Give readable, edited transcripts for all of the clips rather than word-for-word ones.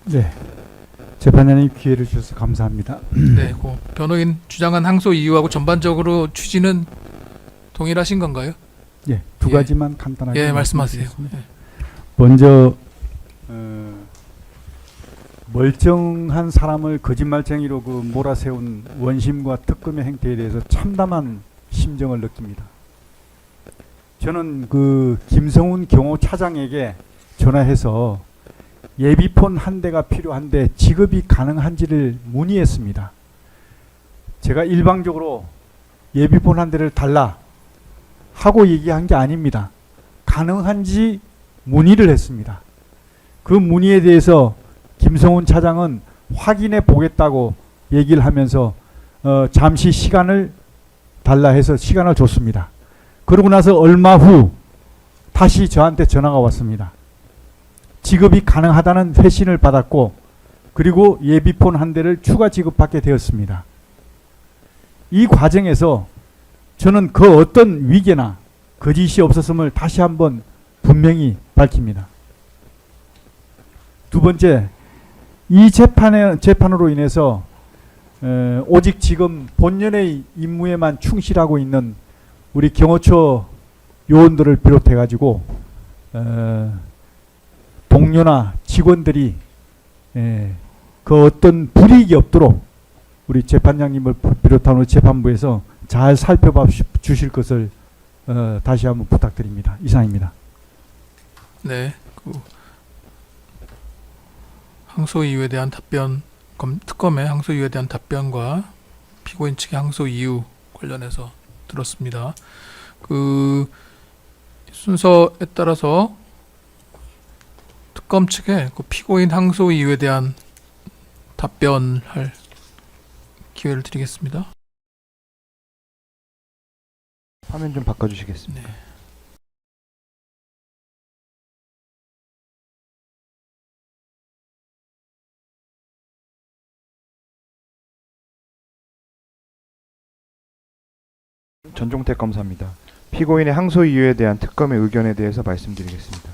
네, 재판장님 기회를 주셔서 감사합니다. 네, 변호인 주장한 항소 이유하고 전반적으로 취지는 동일하신 건가요? 예, 두 예. 가지만 간단하게 예, 말씀하세요. 말씀드리겠습니다. 먼저 멀쩡한 사람을 거짓말쟁이로 몰아세운 원심과 특검의 행태에 대해서 참담한 심정을 느낍니다. 저는 김성훈 경호차장에게 전화해서 예비폰 한 대가 필요한데 지급이 가능한지를 문의했습니다. 제가 일방적으로 예비폰 한 대를 달라 하고 얘기한 게 아닙니다. 가능한지 문의를 했습니다. 그 문의에 대해서 김성훈 차장은 확인해 보겠다고 얘기를 하면서 잠시 시간을 달라 해서 시간을 줬습니다. 그러고 나서 얼마 후 다시 저한테 전화가 왔습니다. 지급이 가능하다는 회신을 받았고 그리고 예비폰 한 대를 추가 지급받게 되었습니다. 이 과정에서 저는 그 어떤 위계나 거짓이 없었음을 다시 한번 분명히 밝힙니다. 두 번째, 이 재판으로 인해서 오직 지금 본연의 임무에만 충실하고 있는 우리 경호처 요원들을 비롯해 가지고 동료나 직원들이 그 어떤 불이익이 없도록 우리 재판장님을 비롯한 우리 재판부에서 잘 살펴봐 주실 것을 다시 한번 부탁드립니다. 이상입니다. 네, 항소 이유에 대한 답변, 특검의 항소 이유에 대한 답변과 피고인 측의 항소 이유 관련해서 들었습니다. 순서에 따라서 특검 측에 피고인 항소 이유에 대한 답변할 기회를 드리겠습니다. 화면 좀 바꿔주시겠습니까? 네. 전종택 검사입니다. 피고인의 항소 이유에 대한 특검의 의견에 대해서 말씀드리겠습니다.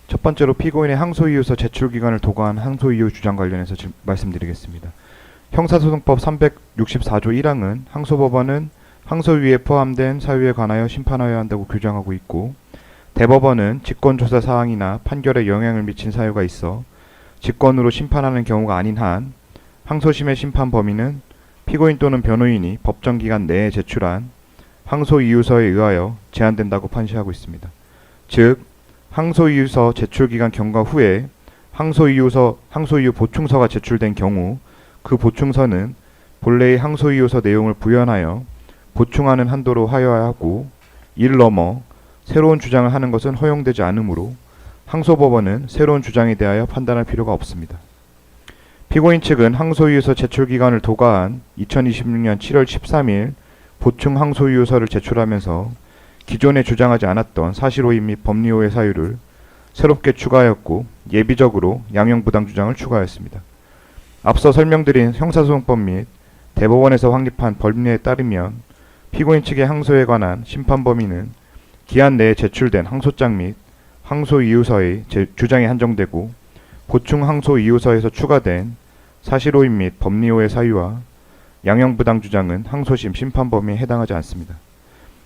첫 번째로 피고인의 항소 이유서 제출 기간을 도과한 항소 이유 주장 관련해서 말씀드리겠습니다. 형사소송법 364조 1항은 항소법원은 항소 이유에 포함된 사유에 관하여 심판하여야 한다고 규정하고 있고, 대법원은 직권조사 사항이나 판결에 영향을 미친 사유가 있어 직권으로 심판하는 경우가 아닌 한 항소심의 심판 범위는 피고인 또는 변호인이 법정 기간 내에 제출한 항소 이유서에 의하여 제한된다고 판시하고 있습니다. 즉, 항소 이유서 제출 기간 경과 후에 항소 이유 보충서가 제출된 경우 그 보충서는 본래의 항소 이유서 내용을 부연하여 보충하는 한도로 하여야 하고, 이를 넘어 새로운 주장을 하는 것은 허용되지 않으므로 항소법원은 새로운 주장에 대하여 판단할 필요가 없습니다. 피고인 측은 항소이유서 제출 기간을 도과한 2026년 7월 13일 보충 항소이유서를 제출하면서 기존에 주장하지 않았던 사실오인 및 법리오해 사유를 새롭게 추가하였고, 예비적으로 양형부당 주장을 추가하였습니다. 앞서 설명드린 형사소송법 및 대법원에서 확립한 법리에 따르면 피고인 측의 항소에 관한 심판 범위는 기한 내에 제출된 항소장 및 항소이유서의 주장에 한정되고, 보충 항소이유서에서 추가된 사실오인 및 법리오해 사유와 양형부당 주장은 항소심 심판 범위에 해당하지 않습니다.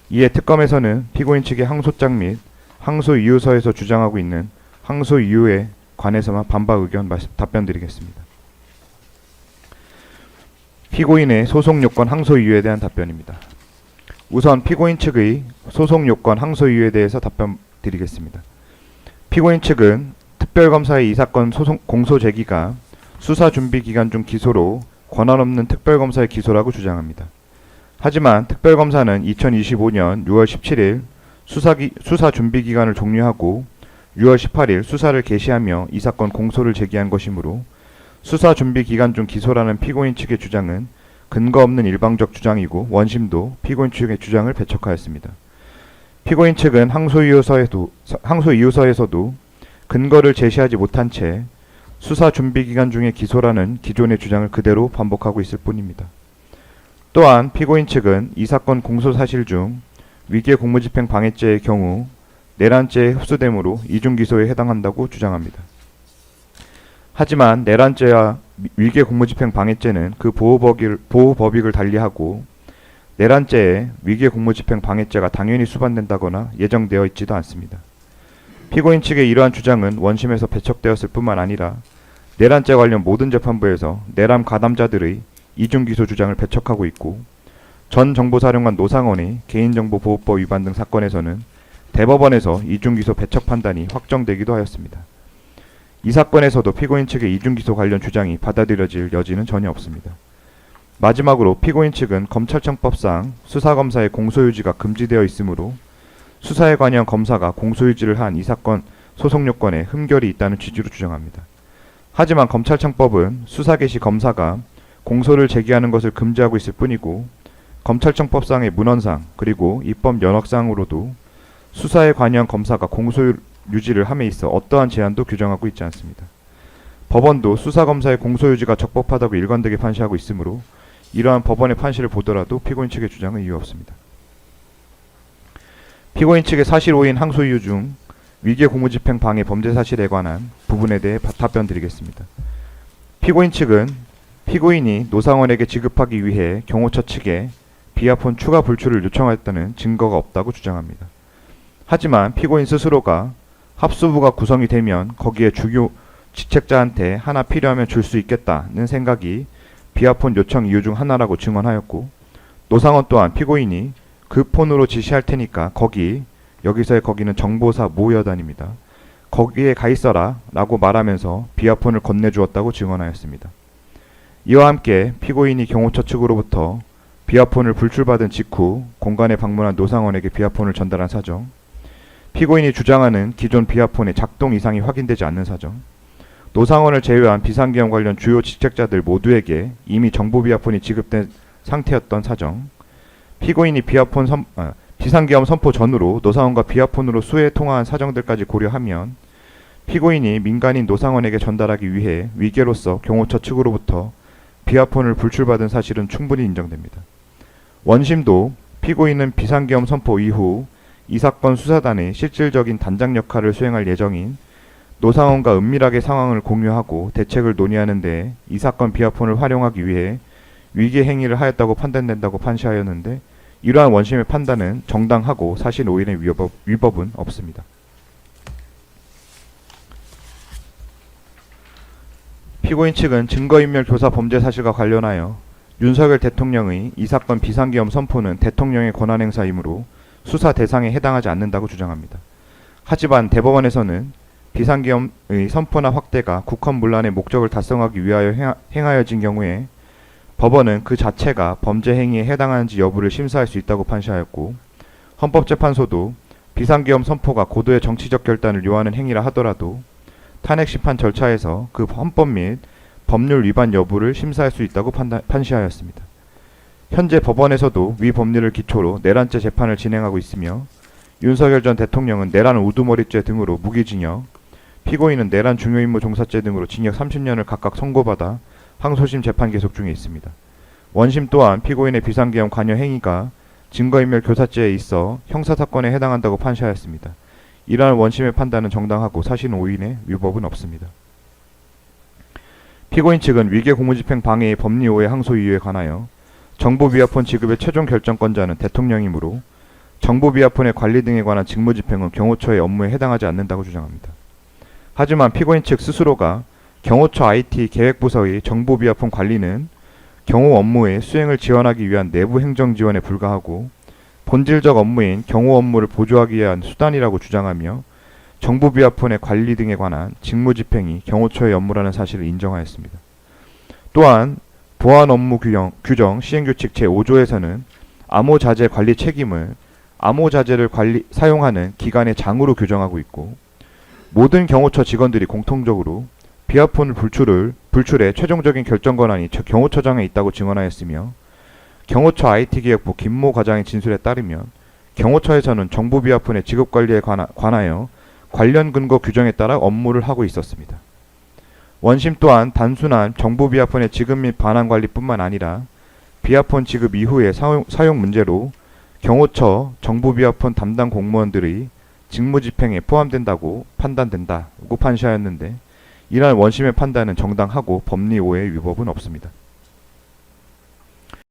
이에 특검에서는 피고인 측의 항소장 및 항소이유서에서 주장하고 있는 항소이유에 관해서만 반박 의견 답변드리겠습니다. 피고인의 소송요건 항소이유에 대한 답변입니다. 우선 피고인 측의 소송요건 항소이유에 대해서 답변드리겠습니다. 피고인 측은 특별검사의 이 사건 공소 제기가 수사 준비 기간 중 기소로 권한없는 특별검사의 기소라고 주장합니다. 하지만 특별검사는 2025년 6월 17일 수사 준비 기간을 종료하고 6월 18일 수사를 개시하며 이 사건 공소를 제기한 것이므로 수사 준비 기간 중 기소라는 피고인 측의 주장은 근거 없는 일방적 주장이고, 원심도 피고인 측의 주장을 배척하였습니다. 피고인 측은 항소이유서에서도 근거를 제시하지 못한 채 수사 준비 기간 중에 기소라는 기존의 주장을 그대로 반복하고 있을 뿐입니다. 또한 피고인 측은 이 사건 공소 사실 중 위계 공무집행 방해죄의 경우 내란죄에 흡수됨으로 이중기소에 해당한다고 주장합니다. 하지만 내란죄와 위계 공무집행 방해죄는 그 보호법익을 달리하고 내란죄에 위계 공무집행 방해죄가 당연히 수반된다거나 예정되어 있지도 않습니다. 피고인 측의 이러한 주장은 원심에서 배척되었을 뿐만 아니라 내란죄 관련 모든 재판부에서 내란 가담자들의 이중기소 주장을 배척하고 있고 전 정보사령관 노상원의 개인정보보호법 위반 등 사건에서는 대법원에서 이중기소 배척 판단이 확정되기도 하였습니다. 이 사건에서도 피고인 측의 이중기소 관련 주장이 받아들여질 여지는 전혀 없습니다. 마지막으로 피고인 측은 검찰청법상 수사검사의 공소유지가 금지되어 있으므로 수사에 관여한 검사가 공소유지를 한 이 사건 소송 요건에 흠결이 있다는 취지로 주장합니다. 하지만 검찰청법은 수사 개시 검사가 공소를 제기하는 것을 금지하고 있을 뿐이고 검찰청법상의 문헌상 그리고 입법 연역상으로도 수사에 관여한 검사가 공소유지를 함에 있어 어떠한 제한도 규정하고 있지 않습니다. 법원도 수사검사의 공소유지가 적법하다고 일관되게 판시하고 있으므로 이러한 법원의 판시를 보더라도 피고인 측의 주장은 이유 없습니다. 피고인 측의 사실 오인 항소 이유 중 위계 공무집행 방해 범죄 사실에 관한 부분에 대해 답변 드리겠습니다. 피고인 측은 피고인이 노상원에게 지급하기 위해 경호처 측에 비아폰 추가 불출을 요청하였다는 증거가 없다고 주장합니다. 하지만 피고인 스스로가 합수부가 구성이 되면 거기에 주요 직책자한테 하나 필요하면 줄 수 있겠다는 생각이 비아폰 요청 이유 중 하나라고 증언하였고 노상원 또한 피고인이 그 폰으로 지시할 테니까 여기서의 거기는 정보사 모여단입니다. 거기에 가 있어라 라고 말하면서 비아폰을 건네주었다고 증언하였습니다. 이와 함께 피고인이 경호처 측으로부터 비아폰을 불출받은 직후 공간에 방문한 노상원에게 비아폰을 전달한 사정, 피고인이 주장하는 기존 비아폰의 작동 이상이 확인되지 않는 사정, 노상원을 제외한 비상계엄 관련 주요 직책자들 모두에게 이미 정보 비아폰이 지급된 상태였던 사정, 피고인이 비상계엄 선포 전후로 노상원과 비아폰으로 수해 통화한 사정들까지 고려하면 피고인이 민간인 노상원에게 전달하기 위해 위계로서 경호처 측으로부터 비아폰을 불출받은 사실은 충분히 인정됩니다. 원심도 피고인은 비상계엄 선포 이후 이 사건 수사단의 실질적인 단장 역할을 수행할 예정인 노상원과 은밀하게 상황을 공유하고 대책을 논의하는 데 이 사건 비아폰을 활용하기 위해 위계 행위를 하였다고 판단된다고 판시하였는데 이러한 원심의 판단은 정당하고 사실 오인의 위법은 없습니다. 피고인 측은 증거인멸 교사 범죄 사실과 관련하여 윤석열 대통령의 이 사건 비상계엄 선포는 대통령의 권한행사이므로 수사 대상에 해당하지 않는다고 주장합니다. 하지만 대법원에서는 비상계엄의 선포나 확대가 국헌문란의 목적을 달성하기 위하여 행하여진 경우에 법원은 그 자체가 범죄 행위에 해당하는지 여부를 심사할 수 있다고 판시하였고 헌법재판소도 비상계엄 선포가 고도의 정치적 결단을 요하는 행위라 하더라도 탄핵심판 절차에서 그 헌법 및 법률 위반 여부를 심사할 수 있다고 판시하였습니다. 현재 법원에서도 위 법률을 기초로 내란죄 재판을 진행하고 있으며 윤석열 전 대통령은 내란 우두머리죄 등으로 무기징역, 피고인은 내란 중요임무 종사죄 등으로 징역 30년을 각각 선고받아 항소심 재판 계속 중에 있습니다. 원심 또한 피고인의 비상계엄 관여 행위가 증거인멸 교사죄에 있어 형사사건에 해당한다고 판시하였습니다. 이러한 원심의 판단은 정당하고 사실 오인의 위법은 없습니다. 피고인 측은 위계 공무집행 방해의 법리 오해 항소 이유에 관하여 정보 비아폰 지급의 최종 결정권자는 대통령이므로 정보 비아폰의 관리 등에 관한 직무집행은 경호처의 업무에 해당하지 않는다고 주장합니다. 하지만 피고인 측 스스로가 경호처 IT 계획부서의 정보 비아폰 관리는 경호 업무의 수행을 지원하기 위한 내부 행정 지원에 불과하고 본질적 업무인 경호 업무를 보조하기 위한 수단이라고 주장하며 정보 비아폰의 관리 등에 관한 직무 집행이 경호처의 업무라는 사실을 인정하였습니다. 또한 보안 업무 규정 시행규칙 제5조에서는 암호자재 관리 책임을 암호자재를 사용하는 기관의 장으로 규정하고 있고 모든 경호처 직원들이 공통적으로 비아폰 불출의 최종적인 결정 권한이 경호처장에 있다고 증언하였으며 경호처 IT기획부 김모 과장의 진술에 따르면 경호처에서는 정보 비아폰의 지급 관리에 관하여 관련 근거 규정에 따라 업무를 하고 있었습니다. 원심 또한 단순한 정보 비아폰의 지급 및 반환 관리뿐만 아니라 비아폰 지급 이후의 사용 문제로 경호처 정보 비아폰 담당 공무원들의 직무집행에 포함된다고 판단된다고 판시하였는데 이러한 원심의 판단은 정당하고 법리 오해의 위법은 없습니다.